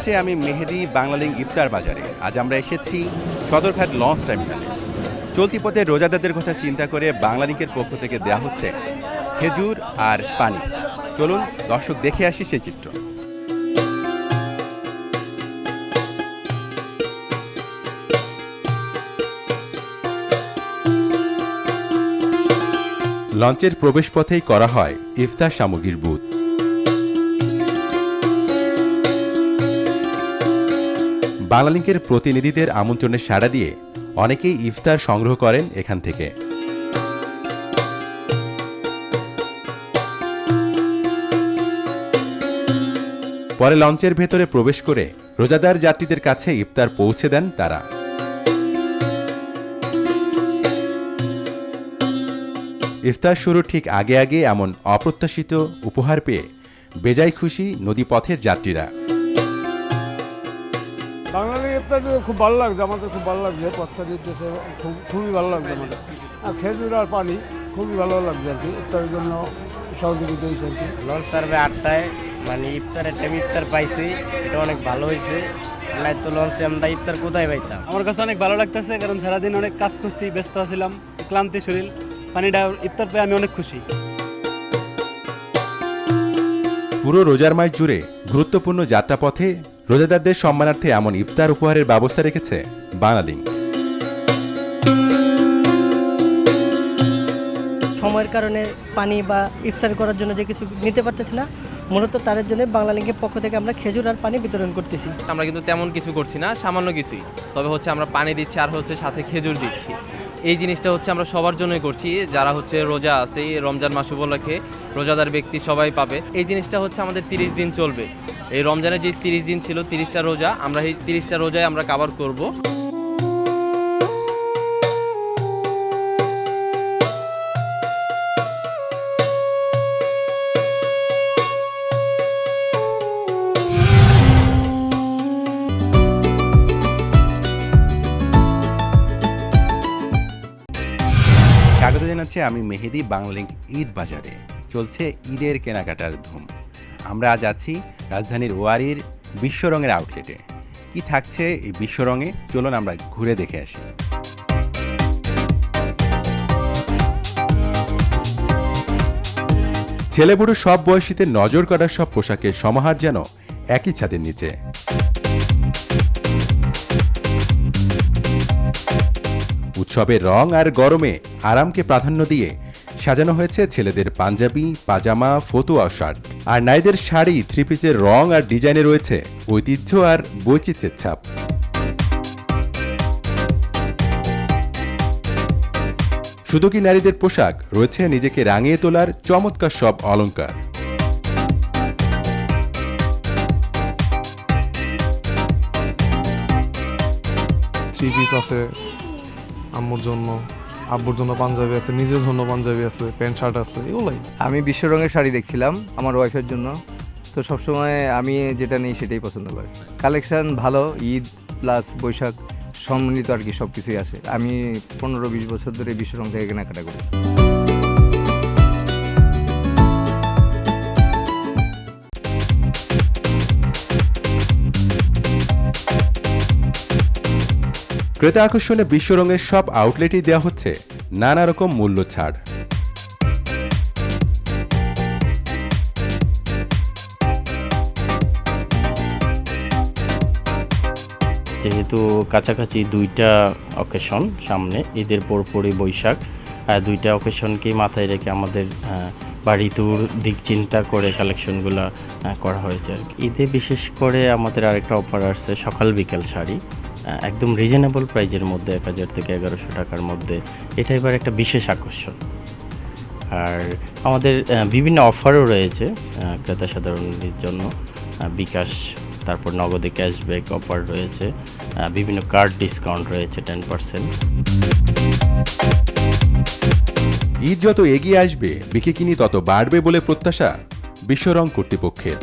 জানাচ্ছি আমি মেহেদি বাংলালিংক ইফতার বাজারে। আজ আমরা এসেছি সদরঘাট লঞ্চ টার্মিনালে। চলতি পথে রোজাদারদের কথা চিন্তা করে বাংলালিংকের পক্ষ থেকে দেয়া হচ্ছে খেজুর আর পানি। চলুন দর্শক দেখে আসি সেই চিত্র। লঞ্চের প্রবেশপথেই করা হয় ইফতার সামগ্রীর বুথ। বাংলালিংকের প্রতিনিধিদের আমন্ত্রণে সাড়া দিয়ে অনেকেই ইফতার সংগ্রহ করেন এখান থেকে। পরে লঞ্চের ভেতরে প্রবেশ করে রোজাদার যাত্রীদের কাছে ইফতার পৌঁছে দেন তারা। ইফতার শুরুর ঠিক আগে আগে এমন অপ্রত্যাশিত উপহার পেয়ে বেজায় খুশি নদীপথের যাত্রীরা। বাঙালি ইফতার খুব ভালো লাগছে, আমাদের খুব ভালো লাগছে। পথটা দিতেছে খুবই ভালো লাগছে আমাদের। আর খেজুর আর পানি খুবই ভালো লাগছে আর কি। ইফতারের জন্য সহযোগিতা হয়েছে আর কি। লঞ্চ সার্ভে 8টায় মানে ইফতারের টাইম ইফতার পাইছি, এটা অনেক ভালো হয়েছে। নাই তো লঞ্চে আমরা ইফতার কোথায় পাইতাম। আমার কাছে অনেক ভালো লাগতেছে, কারণ সারাদিন অনেক কাজ করছি, ব্যস্ত ছিলাম, ক্লান্তি শরীর। পানিটা ইফতার পেয়ে আমি অনেক খুশি। পুরো রোজার মাস জুড়ে গুরুত্বপূর্ণ যাত্রাপথে রোজাদারদের সম্মানার্থে এমন ইফতার উপহারের ব্যবস্থা রেখেছে বাংলালিংক। সময়ের কারণে পানি বা ইফতার করার জন্য যে কিছু নিতে পারতেছি না, মূলত তার জন্য বাংলালিংকের পক্ষ থেকে আমরা খেজুর আর পানি বিতরণ করতেছি। আমরা কিন্তু তেমন কিছু করছি না, সামান্য কিছুই। তবে হচ্ছে আমরা পানি দিচ্ছি আর হচ্ছে সাথে খেজুর দিচ্ছি। এই জিনিসটা হচ্ছে আমরা সবার জন্যই করছি, যারা হচ্ছে রোজা আছে, রমজান মাস উপলক্ষে রোজাদার ব্যক্তি সবাই পাবে। এই জিনিসটা হচ্ছে আমাদের 30 দিন চলবে। এই রমজানের যে 30 দিন ছিল, 30টা রোজা, আমরা এই 30টা রোজায় আমরা কভার করব। স্বাগত জানাচ্ছি আমি মেহেদি বাংলালিংক ঈদ বাজারে। চলছে ঈদের কেনাকাটার ধুম। আমরা আজ আছি রাজধানীর ওয়ারির বিশ্বরঙের আউটলেটে। কি থাকছে এই বিশ্বরঙে, চলুন আমরা ঘুরে দেখে আসি। ছেলে বুড়ো সব বয়সীতে নজর কাটার সব পোশাকের সমাহার যেন একই ছাদের নিচে। উৎসবের রং আর গরমে আরামকে প্রাধান্য দিয়ে সাজানো হয়েছে ছেলেদের পাঞ্জাবি, পাজামা, ফতুয়া শার্ট। আর নারীদের শাড়ি, থ্রি পিসের রং আর ডিজাইনে রয়েছে ঐতিহ্য আর বৈচিত্র্যের ছাপ। শুধু কি নারীদের পোশাক, রয়েছে নিজেকে রাঙিয়ে তোলার চমৎকার সব অলংকার। থ্রি পিস আছে, আম্মুর জন্য, আব্বুর জন্য পাঞ্জাবি আছে, নিজের জন্য পাঞ্জাবি আছে, প্যান্ট শার্ট আছে, এগুলাই। আমি বিশ্ব রঙের শাড়ি দেখছিলাম আমার ওয়াইফের জন্য, তো সবসময় আমি যেটা নিই সেটাই পছন্দ করি। কালেকশন ভালো, ঈদ প্লাস বৈশাখ সম্মিলিত আর কি সব কিছুই আসে। আমি 15-20 বছর ধরে বিশ্ব রং থেকে কেনাকাটা করি। ক্রেতা আকর্ষণে বিশ্বরঙের সব আউটলেটেই দেওয়া হচ্ছে নানা রকম মূল্য ছাড়। যেহেতু কাছাকাছি 2টা অকেশন সামনে, ঈদের পরপরই বৈশাখ, দুইটা অকেশনকেই মাথায় রেখে আমাদের বা ঋতুর দিক চিন্তা করে কালেকশনগুলো করা হয়েছে আর কি। ঈদে বিশেষ করে আমাদের আরেকটা অফার আসছে সকাল বিকেল শাড়ি, একদম রিজনেবল প্রাইজের মধ্যে 1000 থেকে 1100 টাকার মধ্যে। এটা এবার একটা বিশেষ আকর্ষণ। আর আমাদের বিভিন্ন অফারও রয়েছে ক্রেতা সাধারণের জন্য। বিকাশ, তারপর নগদে ক্যাশব্যাক অফার রয়েছে, বিভিন্ন কার্ড ডিসকাউন্ট রয়েছে 10%। ঈদ যত এগিয়ে আসবে বিকিনি তত বাড়বে বলে প্রত্যাশা বিশ্বরং কর্তৃপক্ষের।